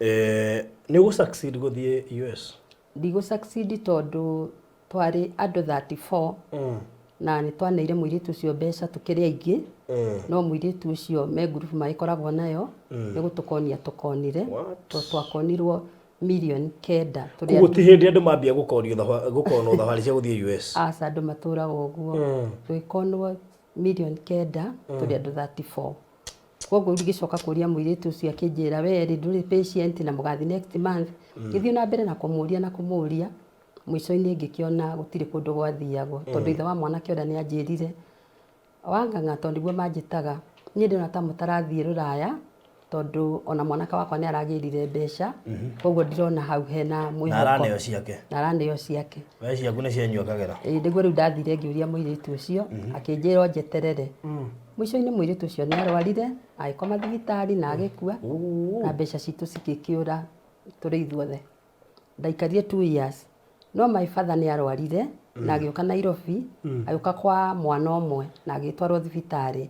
Nĩ gũ succeed gũthiĩ US? Ndigo succeed tondu twari andũ 34 na nĩ twaneire mũirĩtu ũcio mbeca tukĩrĩ aingĩ no mũirĩtu ũcio me group magĩkoragwo nayo nĩ gũtukonia tukonire twakonirwo milioni 9 tũrĩa ti hĩndĩ andũ mambia gũkonwo thabarĩ cia gũthiĩ US. Aca andũ matũraga ũguo twĩkonwo milioni 9 tũrĩ andũ 34. Koguo ndigicoka kũria mũirĩtu ũcio akĩnjĩra we ndũrĩ patient na mũgathi next month gĩthiĩ na mbere na kũmũria mwico-inĩ ngĩkĩona gũtirĩ kũndũ gwathiagwo tondũ ithe wa mwana kĩoda nĩ anjĩrire wanganga tondũ niguo manjĩtaga niĩ ndĩrona ta mũtarathiĩ rũraya tondũ ona mwanaka wakwa nĩ aragĩrire mbeca koguo ndirona hau hena mwĩhoko na araneo ciake we ciaku nĩ cianyuakagĩra nĩguo rĩu ndathire ngĩũria mũirĩtu ũcio akĩnjĩra njeterere mwico-inĩ mũirĩtu ũcio nĩ arwarire agĩkoma thibitarĩ na agĩkua na mbeca citũ cikĩkĩũra tũrĩ ithuothe ndaikarire 2 years. No my father nĩ arwarire na agĩũka Nairobi agĩũka kwa mwana ũmwe na agĩtwarwo thibitarĩ.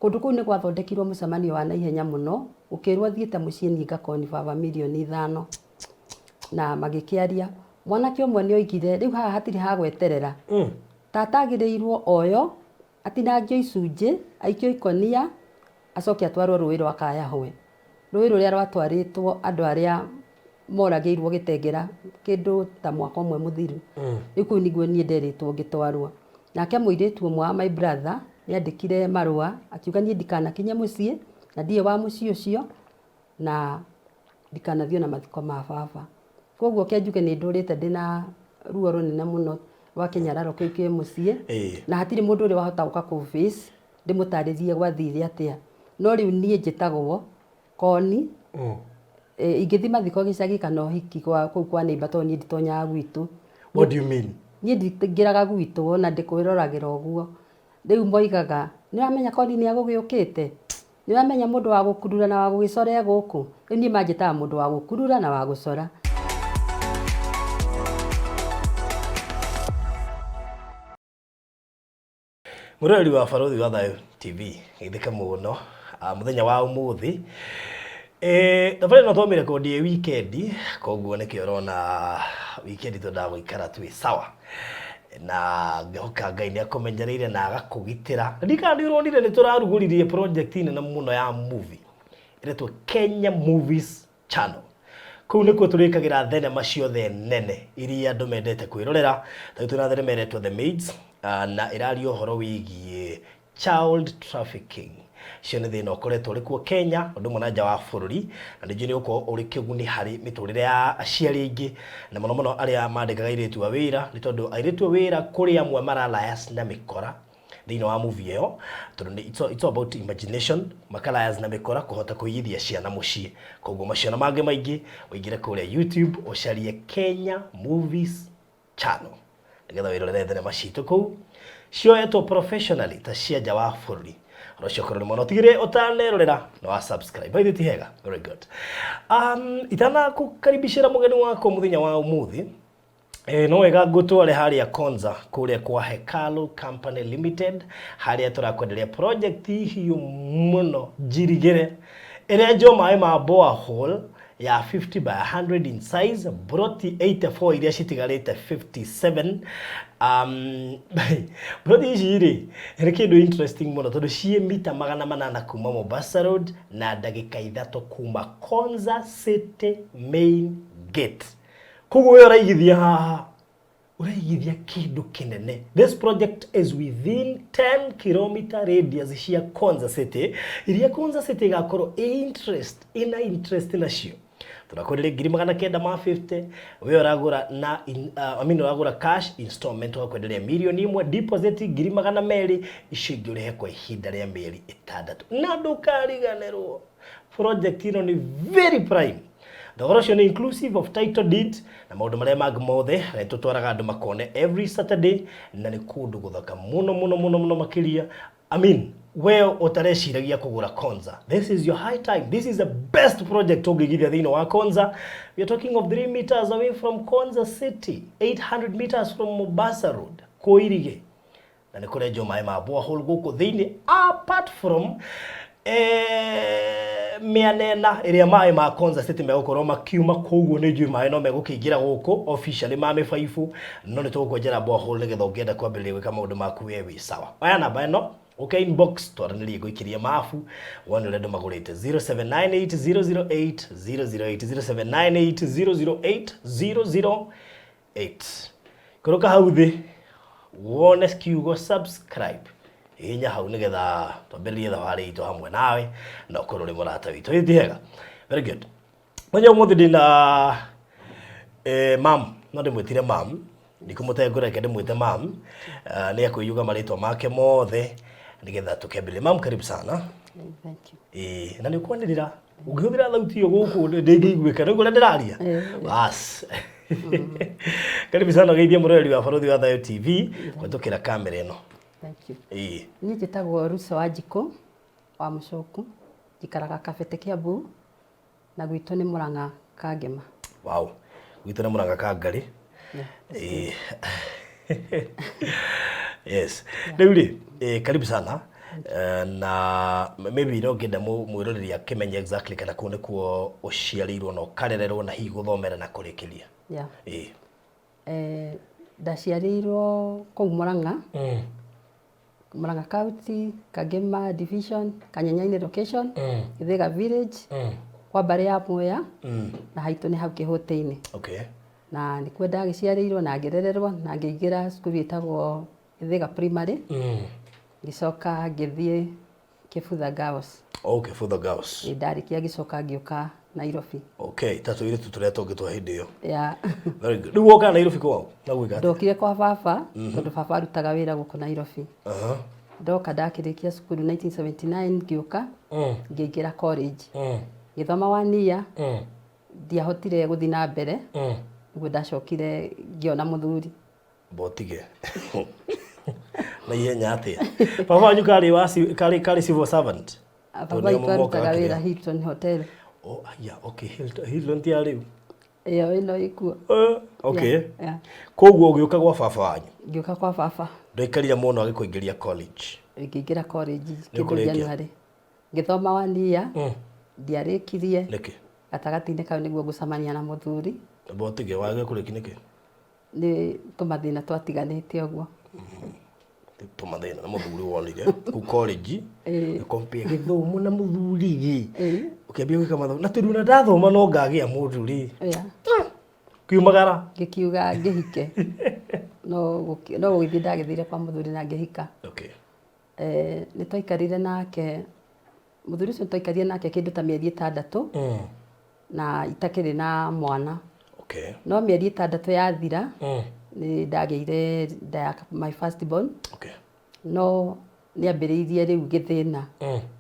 Kũndũ kũu nĩ gwathondekirwo mũcemanio wa naihenya mũno ũkĩrwo thiĩte mũciĩ ni ngakoni baba milioni 5 na magĩkĩaria mwanake ũmwe nĩ oigire rĩu haha hatirĩ ha gweterera tata agĩrĩirwo oyo atinangio icunjĩ aikio ikonia acoke atwarwo rũĩ rwa Kayahwe rũĩ rũrĩa rwatwarĩtwo andũ arĩa moragĩirwo Gĩtengera kĩndũ ta mwaka ũmwe mũthiru rĩu kũu nĩguo niĩ nderĩtwo ngĩtwarwo nake mũirĩtu ũmwe wa my brother nĩandĩkire marũa akiuga niĩ ndikanakinye mũciĩ na ndiye wa mũciĩ ũcio na ndikanathiĩ na mathiko ma baba koguo kĩanjuge nĩ ndũrĩte ndĩna ruo rũnene mũno rwa kĩnyararo kĩu kĩ mũciĩ na hatirĩ mũndũ ũrĩa wahota gũka kũface ndĩmũtarĩrie gwathire atĩa no rĩu niĩ njĩtagwo Koni ingĩthi mathiko gĩcagi kana ũhiki kũu kwa neighbor tondũ niĩ nditonyaga gwitũ. What do you mean? Niĩ ndingĩraga gwitũ ona ndĩkwĩroragĩra ũguo rĩu moigaga nĩwamenya Koni nĩ agũgĩũkĩte nĩwamenya mũndũ wa gũkurura na wa gũgĩcora gũkũ rĩu niĩ manjĩtaga mũndũ wa gũkurura na wa gũcora. Mũrori wa Barothi wa Thayũ TV gĩthĩka mũno mũthenya wa ũmũthĩ thabarĩ no twamire kũndĩ weekend koguo nĩkĩo ũrona weekend tũndagũikara twĩ sawa na ngĩhoka Ngai nĩ akũmenyereire na agakũgitĩra ndikandirwonire nĩ tũrarugũririe project nene mũno ya movie ĩretwo Kenya Movies Channel. Kũu nĩkuo tũrĩkagĩra thenema ciothe nene iria andũ mendete kwĩrorera twĩna thenema ĩretwo The Maids na ĩraria ũhoro wĩgiĩ child trafficking. Cio nĩ thĩna ũkoretwo ũrĩ kuo Kenya ũndũ ũmwe na nja wa bũrũri na ningĩ nĩ ũkorwo ũrĩ kĩguni harĩ mĩtũrĩre ya aciari aingĩ na mũno mũno arĩa mandĩkaga airĩtu a wĩra nĩ tondũ airĩtu a wĩra kũrĩ amwe maralayas na mĩkora thĩinĩ wa movie ĩyo tondũ it's about imagination makalayas na mĩkora kũhota kũigithia ciana mũciĩ koguo macio na mangĩ maingĩ ũingĩre kũrĩa YouTube ũcarie Kenya Movies Channel nĩgetha wĩrorere thenema citũ kũu cioetwo professionally ta cia nja wa bũrũri. Rocio koroni mono tigire utanerorera no wa subscribe by the hega very good. Itana kukaribishira mugeni wako muthenya wa umuthi no wega ngũtware harĩa Konza kũrĩa kwa Hekalu Company Limited harĩa tũrakwenderia project hiyo mũno njirigere ĩrĩa njo maĩ ma borehole ya 50 by 100 in size broti 84 iria citigarĩte 57 broti ici rĩ nĩ kĩndũ interesting mũno tondũ ciĩ mita 800 kuma Mombasa Road na ndagĩka 3 kuma Konza City main gate. Koguo we ũraigithia haha ũraigithia kĩndũ kĩnene. This project is within 10 km radius cia Konza City iria Konza City igakorwo interest nacio. Tunakorera 950 we uragura na uragura cash installment wakwenderea milioni 1 deposit 200 icio ingĩũrĩhe kwa ihinda rĩa mĩeri 6 na ndũkariganĩrwo. Project ĩno nĩ very prime. Thogora ũcio nĩ inclusive of title deed na maũndũ marĩa mangĩ mothe na tũtwaraga andũ makone every Saturday na nĩ kũndũ gũthaka mũno makĩria. I mean, well utareshiragia kugura Konza. This is your high time. This is the best project ũngĩgithia thĩinĩ wa Konza. We are talking of 3 meters away from Konza City, 800 meters from Mombasa Road, Koirige. Na nĩ kũrĩa maĩ ma borehole gũkũ thĩinĩ apart from mĩanena ĩrĩa maĩ ma constant megũkorwo makiuma koguo nĩ njui maĩ no megũkĩingĩra gũkũ officially ma mĩbaibũ no nĩ tũgũkwenjera borehole nĩgetha ũngĩenda kwambĩrĩria gwĩka maũndũ maku we wĩ sawa. Oya namba ĩno ũke inbox twaranĩrie ngũikĩrie mabu wone ũrĩa andũ magũrĩte 0798008008 0798008008 kũrũka hau thĩ wone kiugo subscribe hinya hau nĩgetha twambĩrĩrie thabarĩ itũ hamwe nawe na ũkorwo ũrĩ mũrata witũ. Ĩĩ ti hega? Very good. Mũthenya ũmũthĩ ndĩna mam, no ndĩmwĩtire mam, ndikũmũtengũreke ndĩmwĩte mam, nĩ ekũiyuga marĩtwa make mothe nĩgetha tũkĩambĩrĩria. Mam, karibu sana. Thank you. Na nĩ ũkwanĩrĩra ũngĩhũthĩra thauti ĩyo gũkũ ndĩngĩiguĩka nĩguo ũrĩa ndĩraria. Bas. Karibu sana geithia mũroreri wa Barũthi wa Thayũ TV kũhĩtũkĩra kamera ĩno. Thank you. Niĩ njĩtagwo Lucy Wanjiku wa Mũcoku, njikaraga Kabete Kiambu na gwitũ nĩ Mũrang'a Kangema. Wow. Gwitũ nĩ Mũrang'a Kangarĩ. Yes. Rĩu rĩ, karibu sana. Na maybe no ngenda mwĩroreri akĩmenya exactly kana kũu nĩkuo ũciarĩirwo na ũkarererwo na hihi gũthomera na kũrĩkĩria. Yeah. Ndaciarĩirwo kũu Mũrang'a. Mũrang'a County, Kangema Division, Kanyenyainĩ Location, Gĩthĩga Village, kwa mbarĩ ya Mwea, na haitũ nĩ hau Kĩhũtĩ-inĩ. Okay. Na nĩkuo ndagĩciarĩirwo na ngĩrererwo na ngĩingĩra cukuru ĩtagwo Gĩthĩga Primary. Ngĩcoka ngĩthiĩ Kĩbutha Girls. Okay, Kĩbutha Girls. Ndarĩkia gĩcoka ngĩũka Nairobi. Okay, tatu ile tũrĩa tũngĩtwa hĩndĩ ĩyo. Yeah. Very good. Rĩu woka Nairobi kwao na gwĩka. Ndokire kwa baba, tondũ baba arutaga wĩra gũkũ Nairobi. Ndoka ndakĩrĩkia cukuru 1979 ngĩũka, ngĩingĩra college. Ngĩthoma 1 year, ndiahotire gũthiĩ na mbere, nĩguo ndacokire ngĩona mũthuri. Botige. Na ihenya atĩa? Baba wanyu karĩ civil servant? Baba witũ arutaga wĩra Hilton Hotel. Oh, yeah, okay. Hilton ti arĩu. Ĩyo ĩno ĩkuo. Okay. Koguo ũgĩũka gwa baba wanyu? Ngĩũka kwa baba. Ndaikarire mũno agĩkũingĩria college? Ngĩingĩra college kĩndũ January. Ngĩthoma 1 year, ndiarĩkirie. Nĩkĩ? Gatagatĩ-inĩ kau nĩguo ngũcamania na mũthuri. Botige wage kũrĩki nĩkĩ? Nĩ tũmathĩna twatiganĩte ũguo. Tũmathĩna na mũthuri wonire kũu college compare gĩthomo na mũthuri ũkĩambia gwĩka mathomo na tondũ ndathoma no ngagĩa mũthuri kiumagara ngĩkiuga ngĩhike no gũgĩthiĩ ndagĩthire kwa mũthuri na ngĩhika. Okay. Nĩ twaikarire nake mũthuri ũcio twaikarire nake kĩndũ ta mĩeri 6 na itakĩrĩ na mwana. Okay. No mĩeri 6 yathira nĩ ndagĩire my first born. Okay. No nĩ ambĩrĩirie rĩu gĩthĩna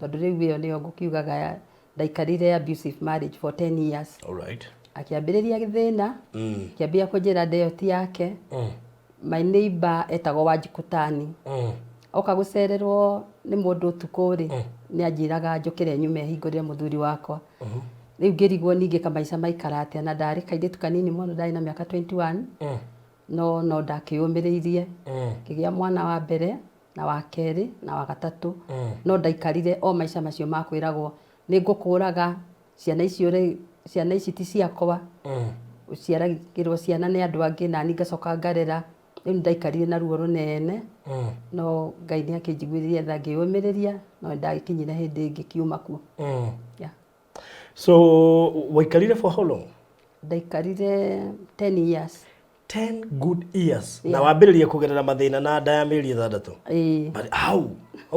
tondũ rĩu ĩyo nĩyo ngũkiugaga ndaikarire abusive marriage for 10 years. All right. Akĩambĩrĩria gĩthĩna, akĩambia kũnjĩra ndeyoti yake. My neighbor etagwo Wanjiku Tani. Oka gũcererwo nĩ mũndũ ũtukũ rĩ, nĩ anjĩraga njũkĩre nyume hingũrĩre mũthuri wakwa. Rĩu ngĩrigwo ningĩ kamaica maikara atĩa na ndarĩ kairĩtu kanini mũno ndarĩ na mĩaka 21. No ndakĩyũmĩrĩirie. Ngĩgĩa mwana wa mbere na wa kerĩ na wa gatatũ. No ndaikarire o maica macio makwĩragwo nĩ ngũkũraga ciana ici ti ciakwa. Ũciaragĩrwo ciana nĩ andũ angĩ na niĩ ngacoka ngarera. Rĩu ndaikarire na ruo rũnene. No Ngai nĩ akĩnjiguĩrĩria tha ngĩyũmĩrĩria no ndagĩkinyire hĩndĩ ngĩkiuma kuo. Yeah. So waikarire for how long? Ndaikarire 10 years. 10 good years. Na wambĩrĩria kũgerera mathĩna na nda ya mĩeri 6. But how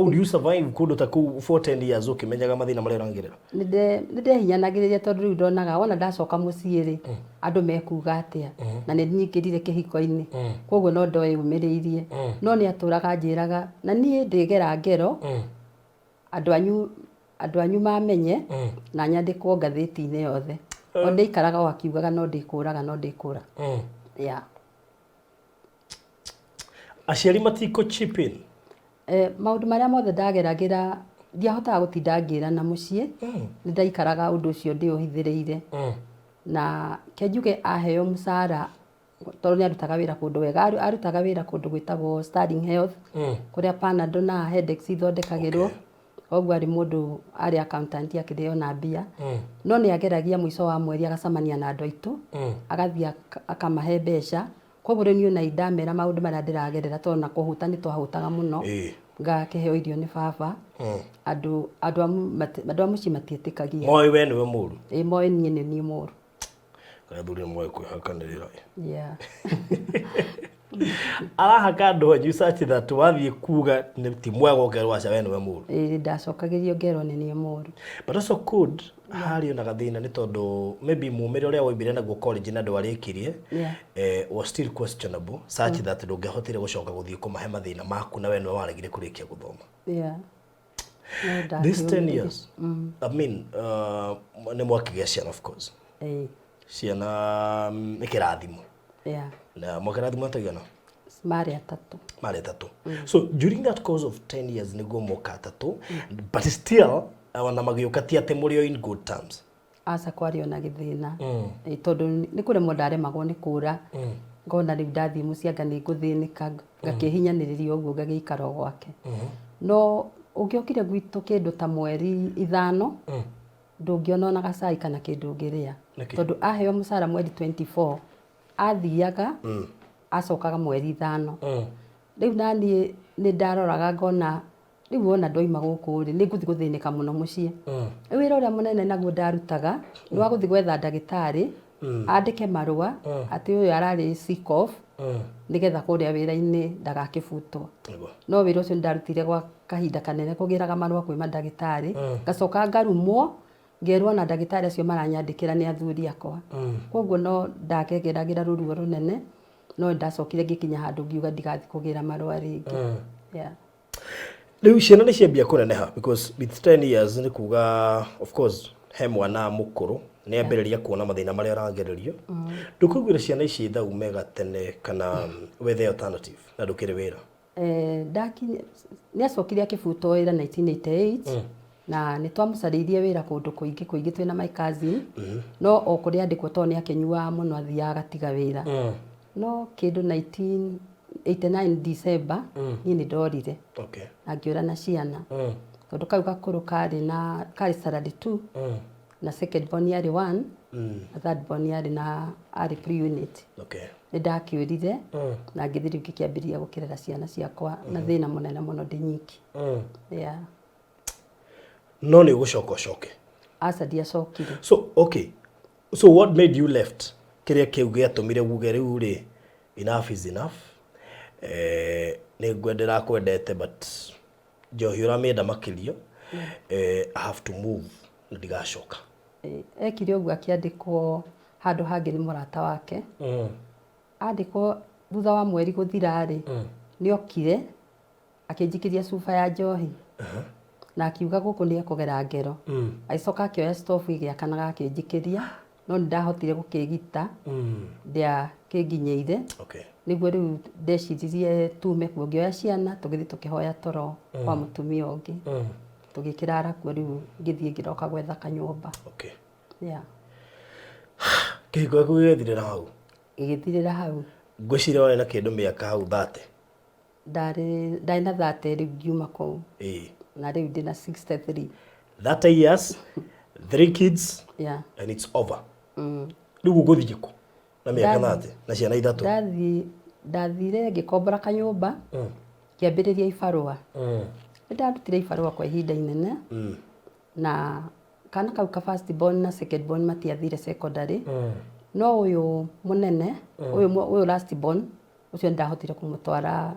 do you survive kũndũ ta kũu for 10 years ũkĩmenyaga mathĩna marĩa ũragerera? Nĩ ndehinyanagĩrĩria tondũ rĩu ndonaga wona ndacoka mũciĩ rĩ andũ mekuga atĩa na nĩ nyingĩrire kĩhiko-inĩ. Koguo no ndeyũmĩrĩirie. No nĩ atũraga njĩraga na niĩ ndĩgera ngero andũ anyu mamenye na nyandĩkwo ngathĩti-inĩ yothe. No ndĩikaraga o akiugaga no ndĩkũra. Yeah. Aciari matiko chip in. Maũndũ marĩa mothe ndageragĩra ndiahotaga gũtinda ngĩrana mũciĩ. Nĩ ndaikaraga ũndũ ũcio ndĩũhithĩrĩire. Na kenjuge aheo mũcara tondũ nĩ arutaga wĩra kũndũ wega. Arutaga wĩra kũndũ gwĩtagwo Sterling Health kũrĩa Panadol na Headaches ithondekagĩrwo. Koguo ari mundu ari accountant akithio na mbia no ni ageragia muico wa mweri agacamania na andu aitu agathia akamahe mbeca koguo ri niu na indamera maundu maria ndiragerera to na kuhuta ni twahutaga muno ngakiheo irio ni baba andu amuci matietikagia moi we niwe muru moi ni muru kana thuri moi kwihakanirira yeah arahaka andu you such that wathie kuga ni ti mwega ukerwa aca we niwe muru ndacokagirio ngero ni muru but also could hari ona gathina ni tondu maybe mumire uria woimbire naguo college na ndwari ikirie was still questionable such that ndungehotire gucoka guthie kumahe mathina maku na we niwe waregire kurikia guthoma this 10 years I mean ni mwakigia ciana of course ciana ni kirathimo na mwakirathimo atagana mari atatu so during that course of 10 years niguo moka atatu but still wana magiukatia ate muri in good terms asa kwari ona githina tondu ni kure mondare magwo ni kura ngona ri ndathi mucianga ni nguthinika ngakihinyaniriria uguo ngagikara gwake no ugiokire gwitu kindu ta mweri 5 ndungiona ona gacai kana kindu ngiria tondu aheo musara mweri 24 athiaga acokaga mweri 5 riu nani ni ndaroraga ngona riu wona ndoima guku ri ni nguthi guthinika muno mucii wira uria munene naguo ndarutaga ni wa guthi gwetha ndagitari andike marua ati uyu arari sick off nigetha kuria wira-ini ndagakibutwo no wira ucio ndarutire gwa kahinda kanene kugiraga marua kwi mandagitari ngacoka ngarumwo ngerwo na ndagitari acio maranyandikira ni athuri akwa koguo no ndakegeragira ruruo runene no ndacokire ngikinya handu ngiuga ndigathi kugira marua ringi riu ciana ni ciambia kuneneha because with 10 years ni kuga of course he mwana mukuru ni ambiriria kuona mathina maria aragererio ndukugwira ciana ici thau mega tene kana with the alternative na ndukire wira ndakinya ni acokire akibuto wira 1988 na ni twamucaririe wira kundu kuingi twina my cousin no okuri andikwo to ni akenyua muno athia gatiga wira no kindu 1989 December ni ndorire agiura na ciana tondu kau gakuru kari salary 2 na second born yari 1 na third born yari na ari pre-unit ni ndakiurire na ngithiri ngikiambiria gukirera ciana ciakwa na thina munene muno ndi nyiki no ni gucoka asa ndiacokire so what made you left kiria kiu giatumire uge riu ri enough is enough ni gwendera kwendete but njohi uramenda makirio I have to move ndigacoka ekire uguo akiandikwo handu hangi ni murata wake andikwo thutha wa mweri guthira ri ni okire akinjikiria cuba ya njohi na akiuga guku ni ekugera ngero aicoka akioya stove igiakanaga akinjikiria no ndahotire gukigita ndia kinginyeire niguo riu ndeciririe tume kuo ngioya ciana tugithi tukihoya toro kwa mutumia ungi tugikirara kuo riu ngithie ngiroka gwetha kanyumba kiko gugithirira hau igithirira hau ngwiciria wona kindu miaka hau 30 ndari na 30 riu ngiuma kuu na riu ndina 63 30 years 3 kids and it's over riu guguthie ku na miaka 30 na ciana ithatu ndathire ngikombora kanyumba kiambiriria ibarua ndarutire ibarua kwa ihinda inene na kana kau ka first born na second born matiathire secondary no uyu munene uyu last born ucio ndahotire kumutwara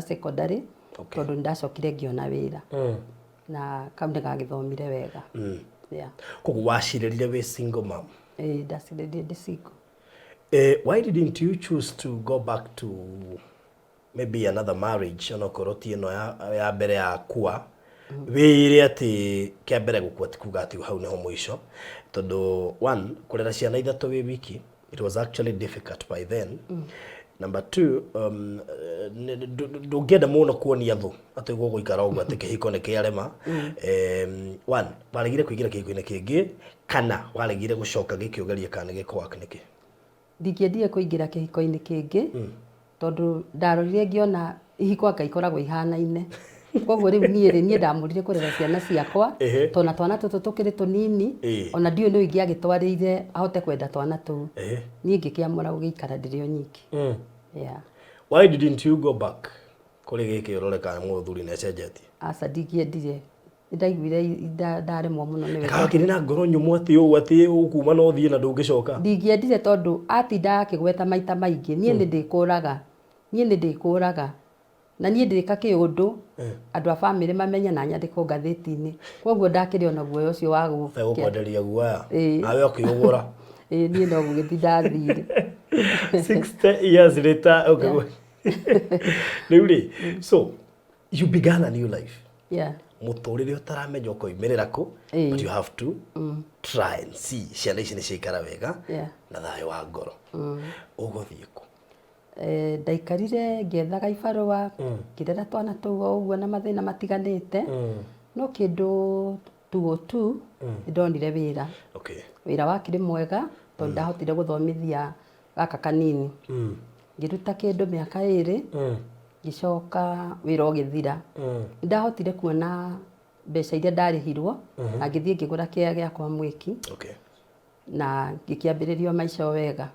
secondary tondu ndacokire ngiona wira na kambe ngagithomire wega koguo wacirĩrire wĩ single mom ndacirĩrire ndĩ single why didn't you choose to go back to maybe another marriage onokorwo ti ĩno ya mbere yakua wĩire atĩ kĩa mbere gũkua ti kuga atĩ hau nĩho mũico tondu one kũrera ciana ithatũ wĩ wiki it was actually difficult by then number 2 ndũngĩenda mũno kuonia thũ atĩ gũgũikara ũguo atĩ kĩhiko nĩ kĩarema one waregire kũingĩra kĩhiko-inĩ kĩngĩ kana waregire gũcoka gĩkĩũgeria kana gĩkwak nĩkĩ ndingĩendire kũingĩra kĩhiko-inĩ kĩngĩ tondu ndarorire ngiona ihiko anga ikoragwo ihanaine koguo riu nie ndamurire kurera ciana ciakwa tona twana tutu tukiri tunini ona ndio no ingi agitwarire ahote kwenda twana tu nie ngikiamura gukara ndirio nyiki yeah. Why didn't you go back kuri giki uroreka muthuri na cenjetie asa ndigiendire ndaiguire ndaremwo muno niwe kakiri na ngoro nyumu ati ukuma no thie na ndungicoka ndigiendire tondu atinda akigweta maita maingi nie ni ndikuraga na nie ndirika kiundu andu a family mamenya na nyandiko ngatheti-ini koguo ndakiri ona guoyo ucio wa gukwenderia guoya nawe ukiugura nie no gugithi ndathire 60 years later okay Really? So you began a new life yeah muturire utaramenya ukoimerera ku but you have to try and see ciana ici ni ciikara wega na thayo wa ngoro uguthie ku ndaikarire ngethaga ibarua ngirera twana tuo uguo na mathina matiganite no kindu 202 ndonire wira wira wakire mwega tondu ndahotire guthomithia gaka kanini ngiruta kindu miaka 2 gicoka wira ugithira ndahotire kuona mbeca iria ndarihirwo na ngithie ngigura kia giakwa mwiki na ngikiambiririo maisha wega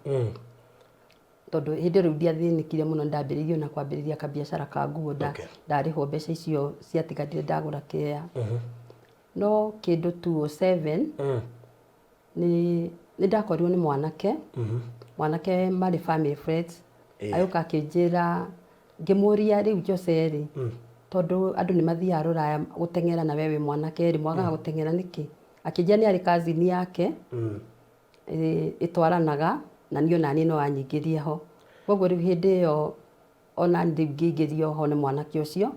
tondu hindi riu ndiathinikire muno ndambiririo na kwambiriria kabiashara ka nguo ndarihwo mbeca icio ciatigarire ndagura kia no kindu 207 ni ndakorirwo ni mwanake mari family friends ayuka akinjira ngimuria riu Joseri tondu andu ni mathiaga ruraya gutengera na wewe mwanake ri mwagaga gutengera niki akinjia ni ari kazini yake itwaranaga na nio nani no anyingirie ho koguo riu hindi yo ona ndingiingirio ho ni mwanake ucio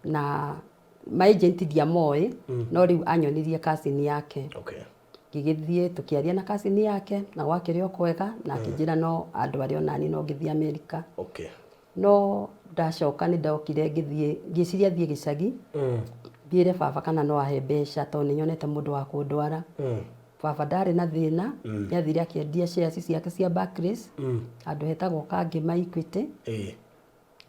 na my agent ndiamoi no riu anyonirie kazini yake ngigithie tukiaria na kazini yake na gwakirio kwega na akinjira no andu ari onani no ngithie America no ndacoka ni ndokire ngiciria thie gicagi mbire baba kana no ahe mbeca tondu ni nyonete mundu wa kundwara baba ndari na thina yathire akiendia shares ciake cia Barclays andu hetagwo kangi ma Equity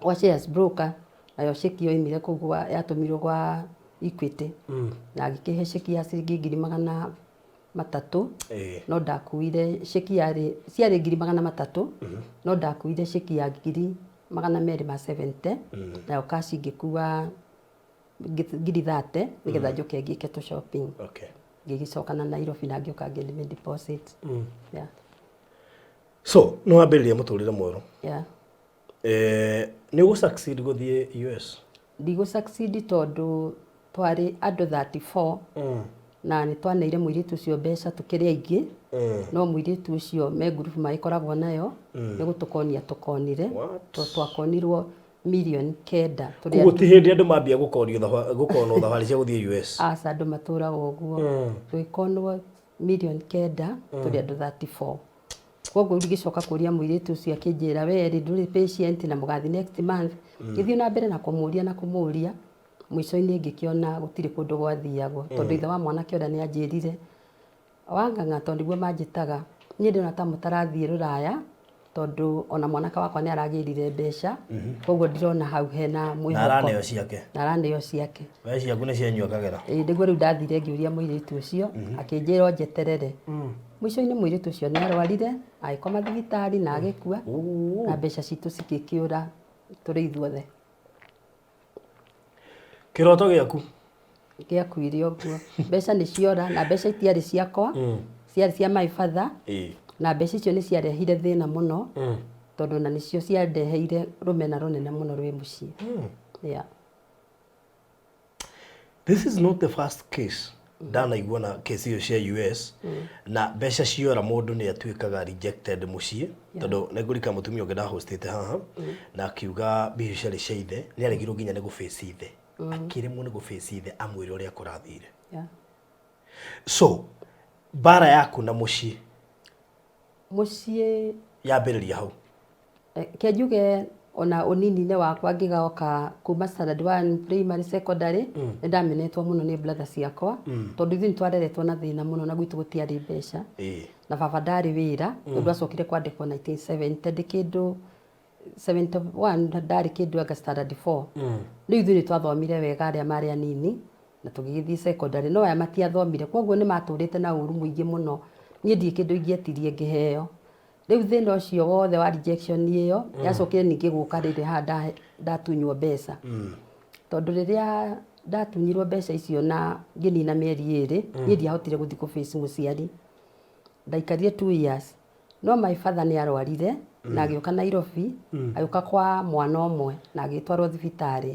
wa shares broker nayo sheki yo imire kugwa yatumirwo gwa Equity na agikihe sheki ya ciringi 300 no ndakuire sheki yari ciari 300 no ndakuire sheki ya 270 nayo kashi ngikuwa 30 nigetha njuke ngike to shopping gigicoka na Nairobi na ngioka ngene deposit yeah so no ambiriria muturire mweru yeah ni go succeed guthie US ndigo succeed tondu twari andu 34 na ni twaneire muiritu ucio mbeca tukiri aingi no muiritu ucio me group maikoragwo nayo ni gutukonia tukonire twakonirwo million kenda kugo ti hindi andu mambia gukonwo thabari cia guthie US asa andu matura uguo twikonwo million kenda turi andu 34 koguo ngicoka kuria muiritu ucio akinjira we nduri patient na mugathi next month ngithio na mbere na kumuria mwico-ini ngikiona gutiri kundu gwathiagwo tondu ithe wa mwana kiora ni anjirire wanganga tondu guo manjitaga nie ndona ta mutarathie ruraya tondu ona mwanaka wakwa ni aragirire mbeca koguo ndirona hau hena mwihoko na araneo ciake we ciaku ni cianyua kagera ndiguo riu ndathire ngiuria muiritu ucio akinjira njeterere mwico-ini muiritu ucio ni arwarire agikoma thibitari na agikua na mbeca citu cikikiura turi ithuothe kiroto giaku giakuire uguo mbeca ni ciora na mbeca itiari ciakwa ciari cia my father na mbeca icio ni ciarehire thina muno tondu na nicio ciandeheire rumena runene muno rwi mucii yeah this is not the first case ndanaigua na case iyo cia US na mbeca ciora mundu ni atuikaga rejected mucii tondu negurika mutumia ungi ndahostete haha na akiuga biashara cia ithe ni aregirwo nginya ni guface ithe akiremwo ni guface ithe amwire uria kurathire so bara yaku na mucii yambiriria hau kenjuge ona unini-ne wakwa ngigaoka kuma standard 1 primary secondary ndamenetwo muno ni brother ciakwa tondu ithuĩ twareretwo na thina muno na gwitu gutiari mbeca na baba ndari wira ndu acokire kwandikwo 1970 ndi kindu 71 ndarĩ kĩndũ anga standard 4 rĩu ithuĩ nĩ twathomire wega arĩa marĩ anini na tũgĩgĩthiĩ secondary no aya matiathomire koguo nĩ matũrĩte na ũru mũingĩ mũno niĩ ndirĩ kĩndũ ingĩetirie ngĩheo rĩu thĩna ũcio wothe wa rejection ĩyo yacokire ningĩ gũka rĩrĩ haha ndatunywo mbeca tondũ rĩrĩa ndatunyirwo mbeca icio na ngĩnina mĩeri 2 niĩ ndiahotire gũthiĩ kũface mũciari ndaikarire 2 years no my father nĩ arwarire na agĩũka Nairobi agĩũka kwa mwana ũmwe na agĩtwarwo thibitarĩ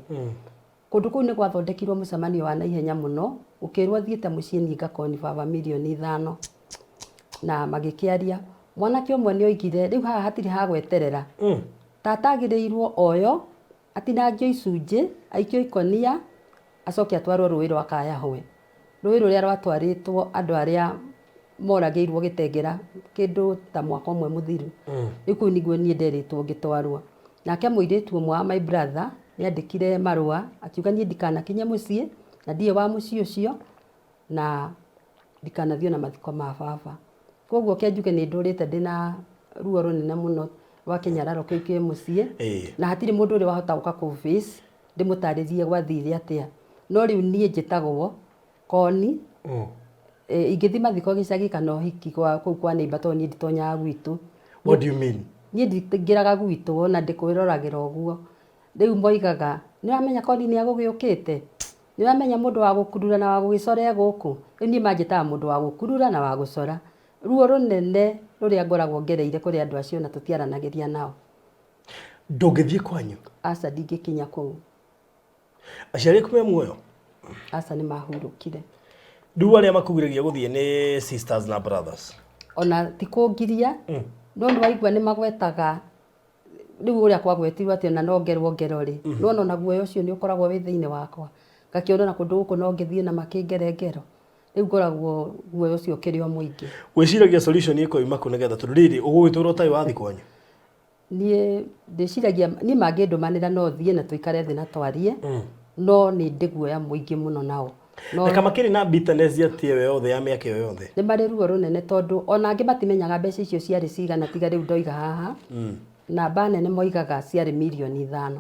kũndũ kũu nĩ gwathondekirwo mũcemanio wa naihenya mũno ũkĩrwo thiĩte mũciĩ niĩ ngakoni baba milioni 5 na magĩkĩaria mwanake ũmwe nĩ oigire rĩu haha hatirĩ ha gweterera tata agĩrĩirwo oyo atinangio icunjĩ aikio ikonia acoke atwarwo rũĩ rwa Kayahwe rũĩ rũrĩa rwatwarĩtwo andũ arĩa moragĩirwo Gĩtengera kĩndũ ta mwaka ũmwe mũthiru rĩu kũu nĩguo niĩ nderitwo ngĩtwarwo nake mũirĩtu ũmwe wa my brother nĩandĩkire marũa akiuga niĩ ndikanakinye mũciĩ na ndiye wa mũciĩ ũcio na ndikanathiĩ na mathiko ma baba koguo kĩanjuge nĩ ndũrĩte ndĩna ruo rũnene mũno rwa kĩnyararo kĩu kĩ mũciĩ na hatirĩ mũndũ ũrĩ wahota gũka kũface ndĩmũtarĩrie gwathire atĩa no rĩu niĩ njĩtagwo Koni ingĩthiĩ mathiko gĩcagi kana ũhiki kũu kwa neighbor tondũ niĩ nditonyaga gwitũ. What do you mean? Niĩ ndingĩraga gwitũ ona ndĩkwĩroragĩra ũguo rĩu moigaga nĩwamenya Koni nĩ agũgĩũkĩte nĩwamenya mũndũ wa gũkurura na wa gũgĩcora gũkũ rĩu niĩ manjĩtaga mũndũ wa gũkurura na wa gũcora ruo rũnene rũrĩa ngoragwo ngereire kũrĩ andũ acio na tũtiaranagĩria nao. Ndũngĩthiĩ kwanyu? Aca ndingĩkinya kũu. Aciari aku me muoyo? Aca nĩ mahurũkire. Rĩu arĩa makugiragia gũthiĩ nĩ sisters na brothers? Ona ti kũngiria no nĩ waigua nĩ magwetaga rĩu ũrĩa kwagwetirwo atĩ ona no ngerwo ngero rĩ no ona guoya ũcio nĩ ũkoragwo wĩ thĩinĩ wakwa ngakĩona na kũndũ gũkũ no ngĩthiĩ na makĩngere ngero rĩu ngoragwo guoya ũcio ũkĩrĩ o mũingĩ. Gwĩciragia solution ĩkoima kũ nĩgetha tondũ rĩrĩ ũgũgĩtũũra ũtarĩ wathiĩ kwanyu? Niĩ ndĩciragia niĩ mangĩndũmanĩra no thiĩ na tũikare thĩ na twarie no nĩ ndĩ guoya mũingĩ mũno nao. Reka makĩrĩ na bitterness atĩ ĩyo yothe ya mĩaka ĩyo yothe? Nĩ marĩ ruo rũnene tondũ ona angĩ matimenyaga mbeca icio ciarĩ cigana tiga rĩu ndoiga haha namba nene moigaga ciarĩ milioni 5.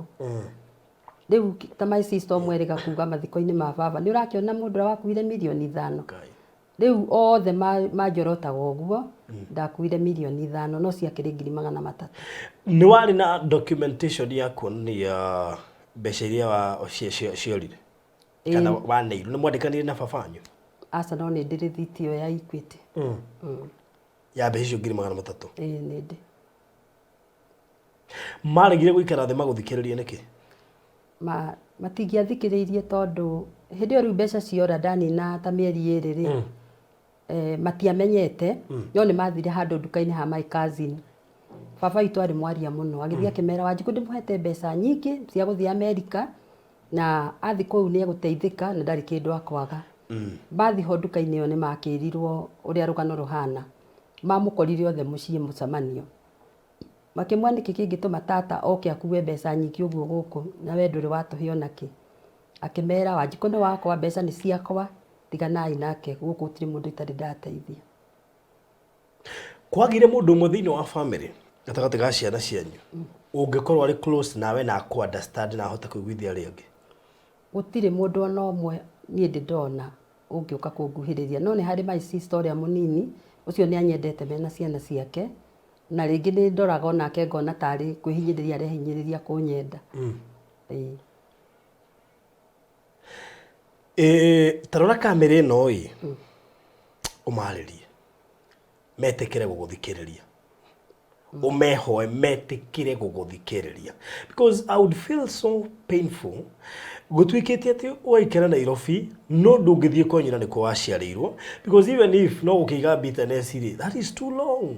Rĩu ta my sister ũmwe rĩga kuuga mathiko-inĩ ma baba nĩ ũrakĩona mũndũ ũrĩa wakuire milioni 5 rĩu othe manjorotaga ũguo ndakuire milioni 5 no ciakĩrĩ 300,000. Nĩ warĩ na documentation ya kuonania mbeca iria ciorire kana waneirwo nĩ mwandĩkanire na babanyu? Aca no nĩ ndĩ rĩthiti ĩyo ya Equity ya mbeca icio 300,000? Ĩĩ nĩ ndĩ. Maregire gũikara thĩ magũthikĩrĩrie nĩkĩ? Matingĩathikĩrĩirie tondũ hĩndĩ ĩyo rĩu mbeca ciora ndanina ta mĩeri 2 rĩ matiamenyete no nĩ mathire handũ nduka-inĩ ha my cousin baba witũ arĩ mwaria mũno agĩthiĩ akĩmera Wanjiku ndĩmũhete mbeca nyingĩ cia gũthiĩ Amerika na athi kũu nĩ egũteithĩka na ndarĩ kĩndũ akwaga. Bathi ho nduka-inĩ ĩyo nĩ makĩrirwo ũrĩa rũgano rũhana mamũkorire othe mũciĩ mũcemanio makĩmwa nĩkĩ kĩngĩtũma tata oke akue mbeca nyingĩ ũguo gũkũ na we ndũrĩ watũhe ona kĩ akĩmera Wanjiku nĩ wakwa mbeca nĩ ciakwa tiganai nake gũkũ gũtirĩ mũndũ itarĩ ndateithia. Kwagire mũndũ ũmwe thĩinĩ wa family gatagatĩ ga ciana cianyu ũngĩkorwo arĩ close nawe na aku understand na ahote kũiguithia arĩa angĩ? Gũtirĩ mũndũ ona ũmwe niĩ ndĩ ndona ũngĩũka kũnguhĩrĩria no nĩ harĩ my sister ũrĩa mũnini ũcio nĩ anyendete mena ciana ciake na rĩngĩ nĩ ndoraga onake ngona tarĩ kwĩhinyĩrĩria arehinyĩrĩria kũnyenda. Tarora kamera ĩno ĩ ũmarĩrie metĩkĩre gũgũthikĩrĩria umehoe metĩkĩre gũgũthikĩrĩria because I would feel so painful gũtuĩkĩte atĩ waikara Nairobi no ndũngĩthiĩ kwanyu na nĩkũ waciarĩirwo because even if no gũkĩiga bitterness rĩ that is too long.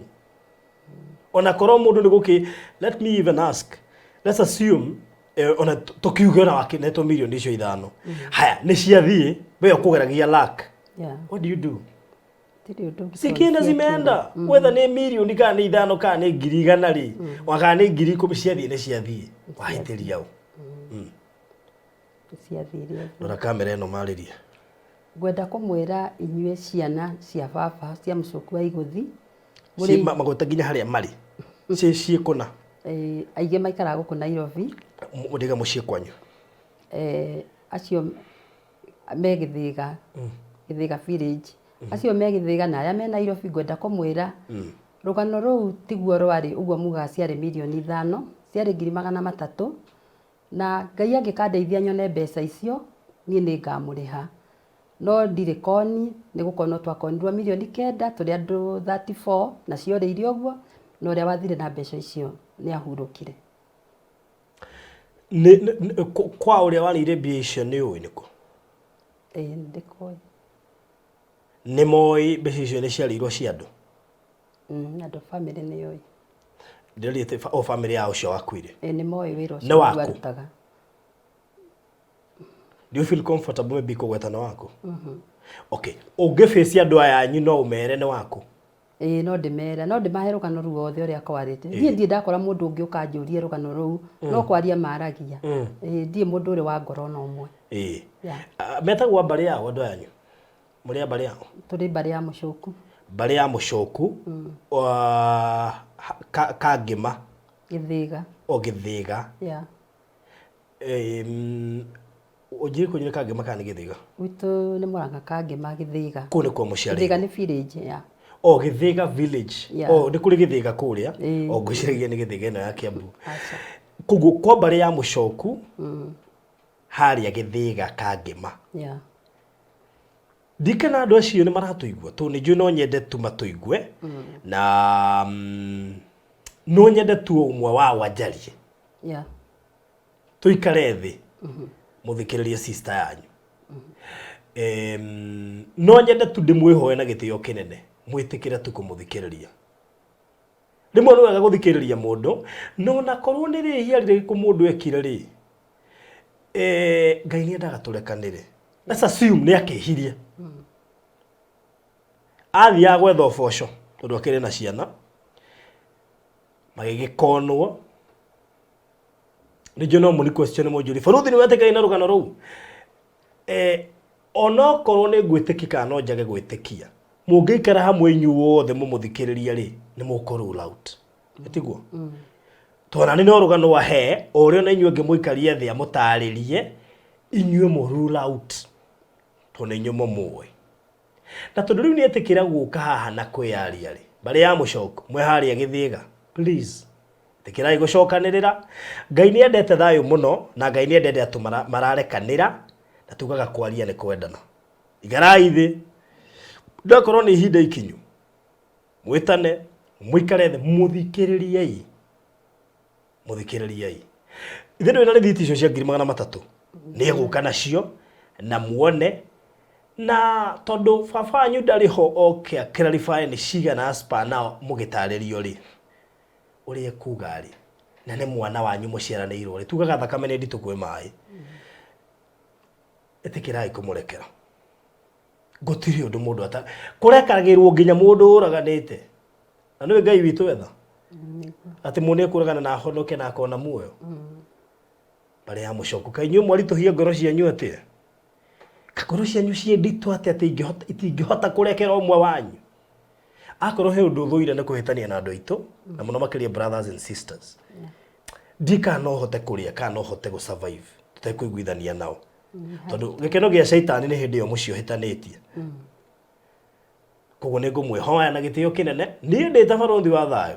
Ona korwo mũndũ nĩ gũkĩ let me even ask let's assume ona tũkiuga na wakinetwo milioni icio 5 haya nĩ ciathiĩ we ũkũgeragia luck what do you do? Sikienda zimeenda whether nĩ milioni kana nĩ 5 kana nĩ 100,000 rĩ wakana nĩ 10,000 ciathiĩ nĩ ciathiĩ wahĩtĩria ciathiĩ. Rora kamera ĩno marĩrie. Ngwenda kũmwĩra inyuĩ ciana cia baba cia mũcuku wa igũthi magweta nginya harĩa marĩ ciĩkũna aige maikara guku Nairobi Mudiga muciĩ kwanyu acio me Githiga Githiga village acio me Githiga na arĩa me Nairobi ngwenda kũmwĩra rũgano rũu tiguo rwarĩ ũguo muga ciarĩ milioni 5 ciarĩ 300,000 na Ngai angĩkandeithia nyone mbeca icio niĩ nĩ ngamũrĩha no ndirĩ koni nĩ gũkorwo no twakonirwo milioni 9 tũrĩ andũ 34 na ciorĩire ũguo na ũrĩa wathire na mbeca icio nĩ ahurũkire kwa ũrĩa wanire mbia icio nĩ ũĩ nĩkũ ndĩkũĩ nĩ moĩ mbeca icio nĩ ciarĩirwo cia andũ andũ family nĩ yoĩ ndĩrĩte o family yao cio wakuire nĩ moĩ wĩra ũcio warutaga do you feel comfortable maybe kũgweta wako okay ũngĩface andũ aya anyu no ũmere nĩ wako no ndĩmere no ndĩmahe rũgano ruothe ũrĩa kwarĩte ndiĩ ndakora mũndũ ũngĩ ũkanjũria rũgano rũu no kwaria maragia ndiĩ mũndũ ũrĩ wa ngoro no ũmwe metagwo mbarĩ yao andũ anyu mũrĩ mbarĩ yao tũrĩ mbarĩ ya Mũcoku mbarĩ ya Mũcoku Kangĩma Githiga Githiga Wanjiku nyine Kangĩma kana Githiga witũ nĩ Mũrang'a Kangĩma Githiga kũ nĩ kwa mũciari Githiga nĩ village Githiga village nĩ kũrĩ Githiga kũrĩa ngwĩciragia nĩ Githiga ĩno ya Kiambu koguo kwa mbarĩ ya Mũcoku harĩa Githiga Kangĩma ndikana andũ acio nĩ maratũigua tondũ nĩ njũĩ no nyende tu matũigue na no nyende tu ũmwe wao anjarie tũikare thĩ mũthikĩrĩrie sister yanyu no nyende tu ndĩmwĩhoe na gĩtĩo kĩnene mwĩtĩkĩre tu kũmũthikĩrĩria rĩmwe nĩ wega gũthikĩrĩria mũndũ no na korwo nĩ rĩhia rĩrĩkũ mũndũ ekire rĩ Ngai nĩ endaga tũrekanĩre let's assume nĩ akĩhirie athiaga gwetha ũboco tondũ akĩrĩ na ciana magĩgĩkonwo nĩnjũ no mũni question mũnjũri baruthi nĩ wetĩkaine na rũgano rũu onokorwo nĩ ngwĩtĩkika no njage gwĩtĩkia mũngĩikara hamwe inyuothe mũmũthikĩrĩria rĩ nĩ mũkũrule out tiguo twana nĩ no rũgano wahe o rĩo na inyuĩ ngĩmũikaria thĩ amũtarĩrie inyuĩ mũrule out tondũ inyuĩ mũmũĩ na tondũ rĩu nĩ etĩkĩra gũka haha na kwĩyaria rĩ mbarĩ ya Mũcoku mwĩharia Githiga please tĩkĩrai gũcokanĩrĩra Ngai nĩ endete thayũ mũno na Ngai nĩ endete atũ mararekanĩra na tugaga kwaria nĩ kwendana igarai thĩ ndakorwo nĩ ihinda ikinyu mwĩtane mũikare thĩ mũthikĩrĩriei ithe ndwĩna rĩthiti icio cia 300,000 nĩ egũka nacio na muone na tondũ baba wanyu ndarĩ ho oke clarify nĩ cigana spa nao mũgĩtarĩrio rĩ ũrĩa kuga rĩ na nĩ mwana wanyu mũciaranĩirwo rĩ tugaga thakame nĩ nditũ kwĩ maĩ ĩtĩkĩrai kũmũrekera gũtirĩ ũndũ mũndũ ata kũrekaragĩrwo nginya mũndũ ũraganĩte na nĩwe Ngai witũ wetha atĩ mũndũ ekũragana na ahonoke na akona muoyo mbarĩ ya Mũcoku kainyu mwaritũhia ngoro cianyu atĩa ngoro cianyu ciĩ nditũ atĩ itingĩhota kũrekera ũmwe wanyu akorwo he ũndũ thũire nĩ kũhĩtania na andũ aitũ na mũno makĩria brothers and sisters ndika no hote kũrĩa kana no hote gũ survive tũtekũiguithania nao tondũ gĩkeno gĩa shaitani nĩ hĩndĩ ĩyo mũcio hĩtanĩtie koguo nĩ ngũmwĩhoya na gĩtĩo kĩnene niĩ ndĩ ta barothi wa thayũ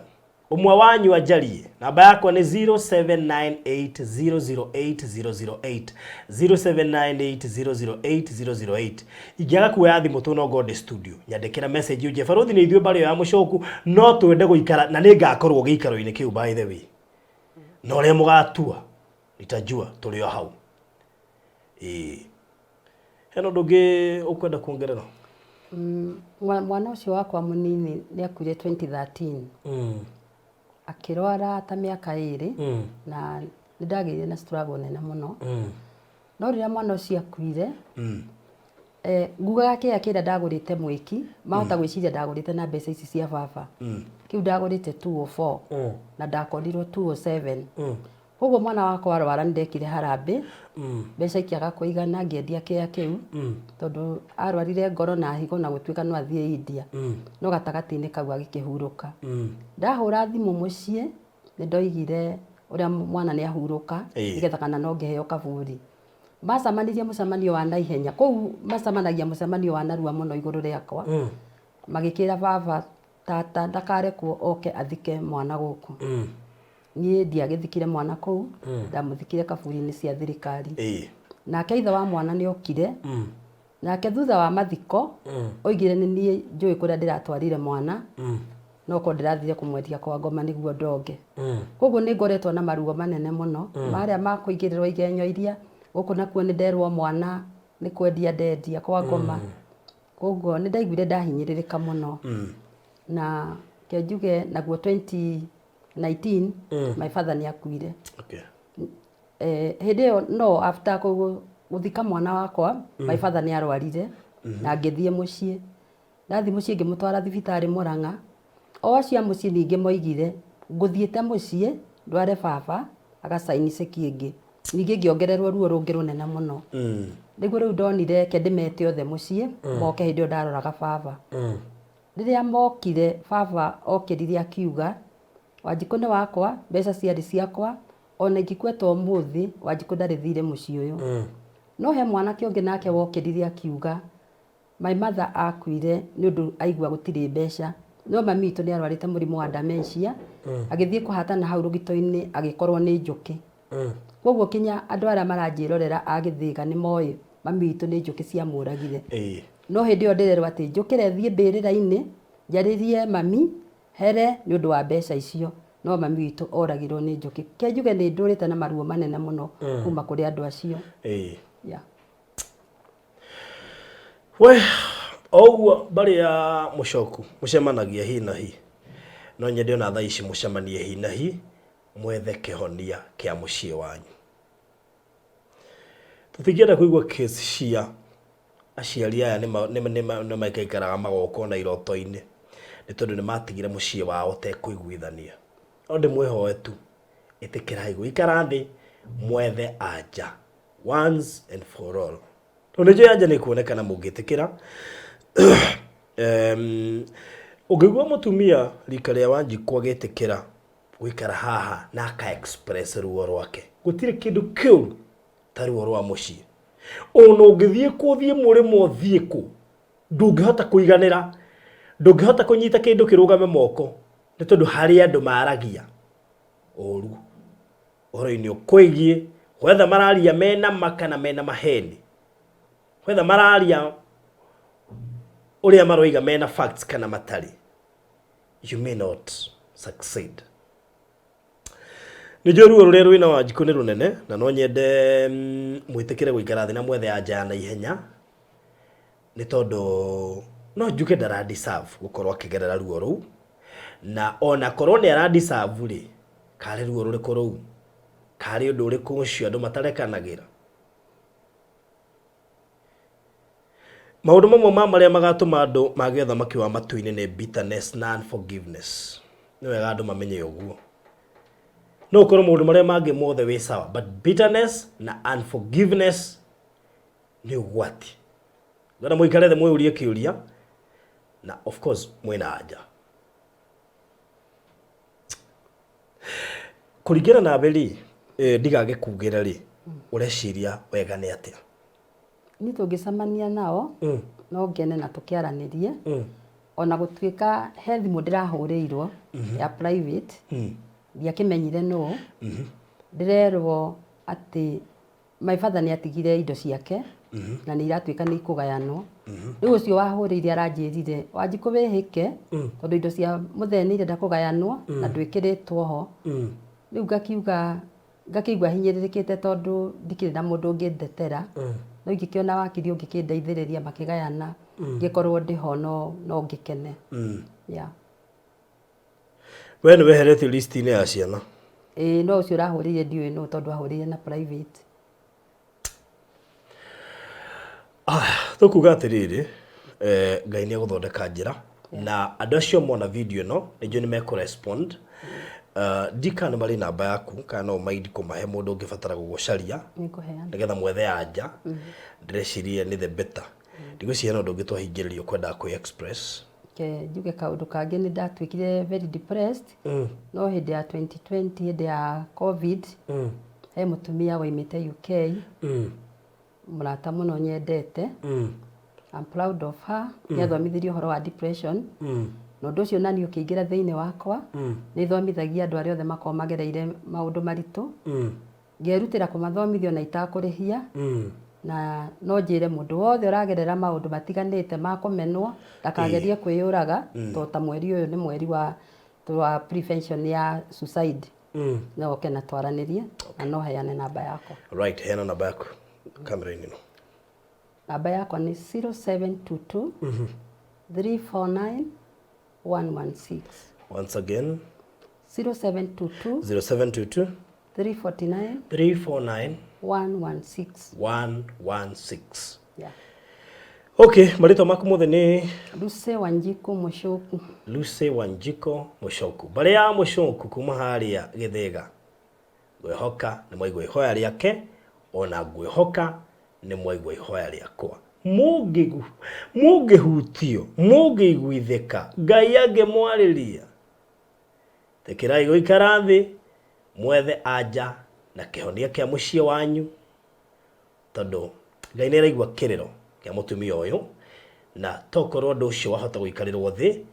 ũmwe wanyu anjarie namba yakwa nĩ 0798008008 0798008008 ingĩaga kuoya thimũ tu no ngode studio nyandĩkĩra message uje barothi nĩ ithuĩ mbarĩ ya Mũcoku no twende gũikara na nĩ ngakorwo gĩikaro-inĩ kĩu by the way na ũrĩa mũgatua nitajua tũrĩ o hau hena ũndũ ũngĩ ũkwenda kuongerera mwana ũcio wakwa mũnini nĩ akuire 2013 akĩrwara ta mĩaka 2 na nĩ ndagĩire na struggle nene mũno no rĩrĩa mwana ũcio akuire ngugaga kĩrĩa kĩrĩa ndagũrĩte mwĩki mahota gwĩciria ndagũrĩte na mbeca ici cia baba kĩu ndagũrĩte 204 na ndakorirwo 207 koguo mwana wakwa arwara ndekire harambĩ mbeca ikiaga kũigana ngĩendia kĩya kĩu tondũ arwarire ngoro na higo na gũtuĩka no athiĩ India no gatagatĩ-inĩ kau agĩkĩhurũka ndahũra thimũ mũciĩ ndoigire uria mwana ni ahuruka nigetha kana no ngeheo kaburi macamanirie mucemanio wa naihenya kou macamanagia mucemanio wa narua muno iguru riakwa magikira baba tata ndakarekwo oke athike mwana guku nie ndiagithikire mwana kou ndamuthikire kaburi-ini cia thirikari nake ithe wa mwana ni okire nake thutha wa mathiko oigire ni nie njui kuria ndiratwarire mwana no ko ndirathire kumwetia kwa ngoma niguo ndonge koguo ni ngoretwo na maruo manene muno maria makuingirirwo igenyo iria guku nakuo ni nderwo mwana ni kwendia ndendia kwa ngoma koguo ni ndaiguire ndahinyiririka muno na ke njuge naguo 2019 my father ni akuire hindi yo no after guthika mwana wakwa my father ni arwarire na ngithie mucii ndathi mucii ngimutwara thibitari Murang'a o acia mucii ningi moigire nguthiete mucii ndware baba agacaini ceki ingi ningi ngiongererwo ruo rungi runene muno niguo riu ndonire ke ndimete othe mucii moke hindi yo ndaroraga baba riria mokire baba okirire akiuga Wanjiku ni wakwa mbeca ciari ciakwa ona ingikuetwo muthi Wanjiku ndarithire mucii uyu no he mwana kionge nake wokirire akiuga my mother akuire ni undu aigua gutiri mbeca no mami itu ni arwarite murimu wa dementia agithie kuhatana hau rugito-ini agikorwo ni njuki koguo kinya andu aria maranjirorera agithiga ni moi mami itu ni njuki cia muragire no hindi yo ndirerwa ati njukire thie mbirira-ini njaririe mami here ni undu wa mbeca icio no mami itu oragirwo ni njuki ke njuge ni ndurite na maruo manene muno kuma kuri andu acio we oguo bari ya mucoku mucemanagia hi na hi no nyende ona thaa ici mucemanie hi na hi mwethe kihonia kia mucii wanyu tutingienda kuigua case cia aciari aya ni maikaikaraga magoko na iroto-ini ni tondu ni matigire mucii wao te kuiguithania no ndimwihoe tu itikirai guikara thi mwethe anja once and for all tonje anja ni kuonekana mungitikira ugigwa mutumia rika ria Wanjiku agitikira guikara haha na aka express ruo rwake gutire kindu kiu ta ruo rwa mucii ono ungithie kuthie murimo thie ku ndungihota kuiganira ndungihota kunyita kindu kirugame moko ni tondu hari andu maragia oru oro-ini ukwigie whether mararia mena makana mena maheni whether mararia uria maroiga mena facts kana matari you may not succeed ni joru ruria rwina Wanjiku ni runene na no nyende mwitikire guikara thi na mwethe anja na ihenya ni tondu no njuke ndara deserve gukorwo akigerera ruo ruu na ona korwo ni ara deserve ri kare ruo ruriku ruu kare undu uriku ucio andu matarekanagira maundu mamwe maria magatuma andu mage thamaki wa matu-ini ni bitterness na unforgiveness ni wega andu mamenye uguo no korwo maundu maria mangi mothe wi sawa but bitterness na unforgiveness ni ugwati ngana muikare the mwiurie kiuria na of course mwina anja kurigera na beli ndigage kugira ri ureciria wega ni atia ni tungicamania nao no ngene na tukiaranirie ona gutuika he thimu ndirahuriirwo ya private ndiakimenyire no ndirerwo ati my father ni atigire indo ciake na ni iratuika ni kugayanwo riu ucio wahuriire aranjirire Wanjiku wihike tondu indo cia mutheni irenda kugayanwo na ndwikiritwo ho riu ngakigwa hinyiririkite tondu ndikire na mundu ungindetera no ngikiona wakiri ungikindeithiriria makigayana ngikorwo ndiho no ngikene we ni weheretio list-ini ya ciana no ucio urahurire ndiwe no tondu ahurire na private tukuga atiriri Ngai ni guthondeka njira na andu acio mona video no nijo ni mekurespond dika ni mari namba yaku kana no maidi kumahe mundu ungibatara gugucaria nigetha mwethe anja ndireciria ni the better ndigwiciria no ndungitwahingiririo kwenda ku express Ke njuge kaundu kangi ni ndatwikire very depressed. No hindi ya 2020 hindi ya COVID. He mutumia waimite UK. Murata muno nyendete. I'm proud of her. Nĩathomithirie ũhoro wa depression. Na ũndũ ũcio nani ũkĩingĩra thĩinĩ wakwa. Nĩ thomithagia andũ arĩa othe makoragwo magereire maũndũ maritũ. Ngerutĩra kũmathomithia na itakũrĩhia. Na no njĩre mũndũ wothe ũragerera maũndũ matiganĩte ma kũmenwo ndakagerie kwĩyũraga tondũ ta mweri ũyũ nĩ mweri wa prevention ya suicide. No oke na twaranĩrie na no heane namba yakwa. Right, heana namba yako kamera-inĩ no. Namba yakwa ni 0722 349 116. Once again 0722 349 116. Yeah. Okay, marito maku mothe ni Lucy Wanjiku Mushoku. Lucy Wanjiku Mushoku. Bale ya Mushoku kuma haria Githega. Gwehoka ni mwaigwa ihoya riake ona gwehoka ni mwaigwa ihoya riakwa. Mugihutio, mugiguitheka, Ngai age mwariria. Tekirai guikara thi mwethe anja na kihonia kia mucie wanyu. Tondu Ngai ni araigua kiriro kia mutumia uyu na tokorwo ndu ucio wahota guikarirwo thi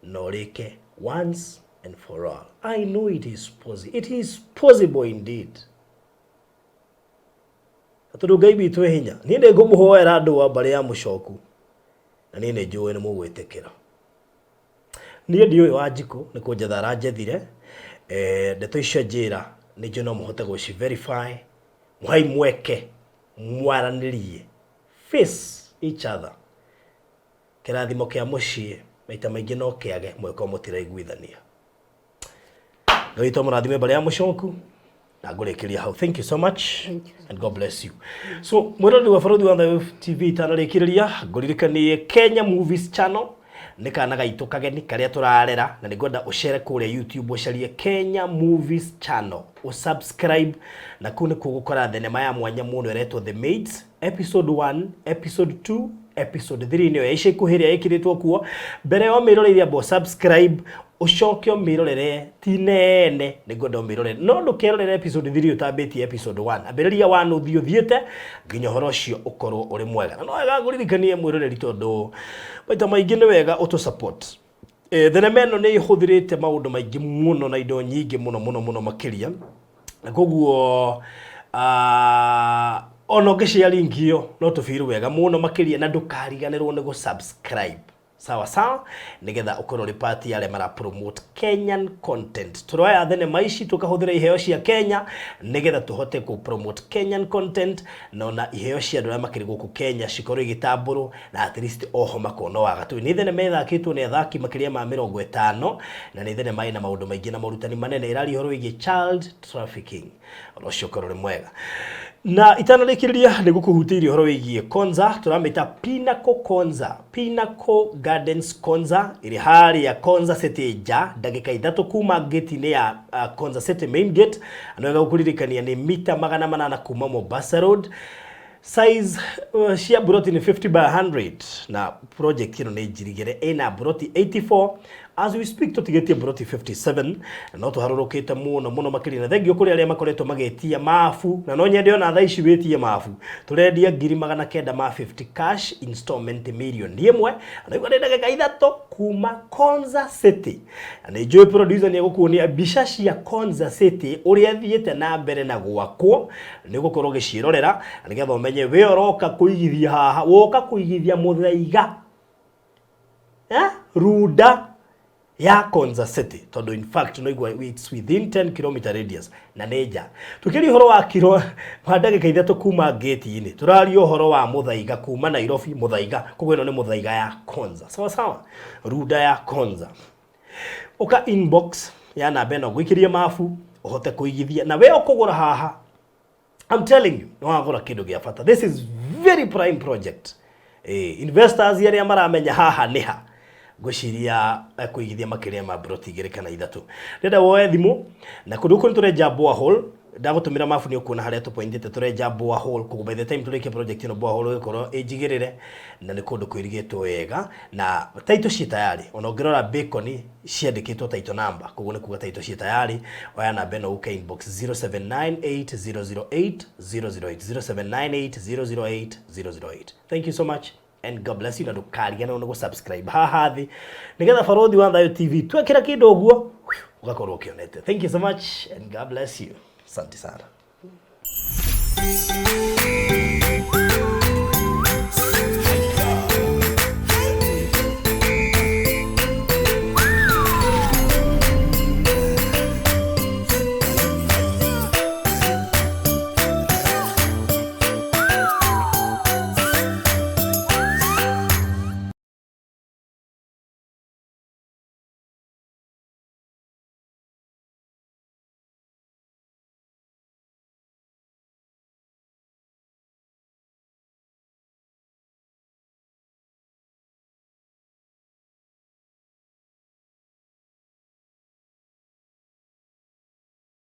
no rike once and for all. I know it is possible. It is possible indeed. Tondu Ngai bitu hinya. Ni ndi ngumuhoera andu wa bari ya Mushoku. Na ni njui ni mugwitikira. Ni ndi uyu Wanjiku ni kunjethara njethire. Ndeto icio njira ni njo no muhote guci verify. Mwai mweke mwaranirie face each other. Kirathimo kia mucie maita maingi no kiage mweko mutiraiguithania. Ngai to murathime bari ya Mushoku. Na ngurekeria hau. Thank you so much. And God bless you. So mwirori wa Barũthi wa Thayũ TV tanarĩkĩrĩria ngũririkanie Kenya Movies Channel nĩ kana gaitũ kageni karĩa tũrarera na nĩngwenda ũcere kũrĩa YouTube ũcarie Kenya Movies Channel usubscribe na kũu nĩ kũgũkora thenema ya mwanya mũno ĩretwo The Maids episode 1 episode 2 episode 3 nĩyo ica ikuhĩrĩa ĩkĩrĩtwo kuo mbere yo mĩrorere abo subscribe ucokio mirorere ti nene nĩngwenda mirorere no ndukerorere episode 3 utambĩtie episode 1 ambĩrĩria wa nuthi uthiĩte nginya horo ũcio ũkorwo ũrĩ mwega na no wega ngũririkanie mwĩroreri tondũ maita maingĩ nĩ wega auto support thenema ĩno nĩ ĩhũthĩrĩte maũndũ maingĩ mũno na indo nyingĩ mũno makĩria na koguo ono ngĩshare link ĩyo no tũbiru wega mũno makĩria na ndũkariganĩrwo nĩ gũsubscribe sawa nigetha ukorwo ri party yale mara promote Kenyan content turoya thenema ici tukahuthira iheo cia Kenya nigetha tuhote ku promote Kenyan content na iheo cia andũ makiri guku Kenya cikorwo igitambũrwo na at least oho makono waga tu ni thenema ithakitwo ni athaki makiria ma 50 na ni thenema ina maundu maingi na marutani manene irari horo wigi child trafficking ucio ukorwo ri mwega na itanarĩkĩrĩria nĩ gũkũhutĩirie horo wĩgiĩ Konza turamĩta Pinnacle Gardens Konza ĩrĩ harĩa Konza City nja ndagĩka 3 kuma gate-inĩ ya Konza City main gate anawega gũkũririkania nĩ mita 800 kuma Mombasa Road size cia buroti ni 50 by 100 na project ĩno nĩ njirigere ĩna buroti 84 as we speak tutigetie buroti 57 no tuharurukite muno makiri na thengio kuri aria makoretwo magetia mafu na no nyende ona thaa ici wetie mafu turendia 950 cash installment million ĩmwe na igwa ndagika 3 kuma Konza City na nĩ producer ni gukuonia bica cia Konza City uria thiete na mbere na gwakwo ni gukorwo gicirorera nigetha umenye we oroka kuigithia haha woka kuigithia muthaiga ruda ya Konza City tondu in fact no igwa it's within 10 km radius na neja tukiri horo wa kiro ndagika 3 kuma gate-ini turari horo wa muthaiga kuma Nairobi muthaiga koguo ino ni muthaiga ya Konza sawa ruda ya Konza uka inbox ya namba ino gwikiria mafu uhote kuigithia na we ukugura haha I'm telling you no agura kindu gia bata this is very prime project investors yaria maramenya haha niha gushiria kuigithia makiria ma broti igere kana 3 ndenda woe thimu na kundu kun tureja borehole ndagutumira mafu ni ukuona haria tupointite turenja borehole kugo by the time tureke project ino borehole gukoro ejigirire na ni kundu kwirigitwo wega na title sheet tayari onongerora bacon ciandikitwo title number kugo ni kuga title sheet tayari oya namba ino uka inbox 0798008008 0798008008. Thank you so much and God bless you na ndukariganirwo ni gusubscribe haha thi nigetha Barothi wa Thayo TV twekira kindu uguo ugakorwo ukionete. Thank you so much and God bless you. Asante sana.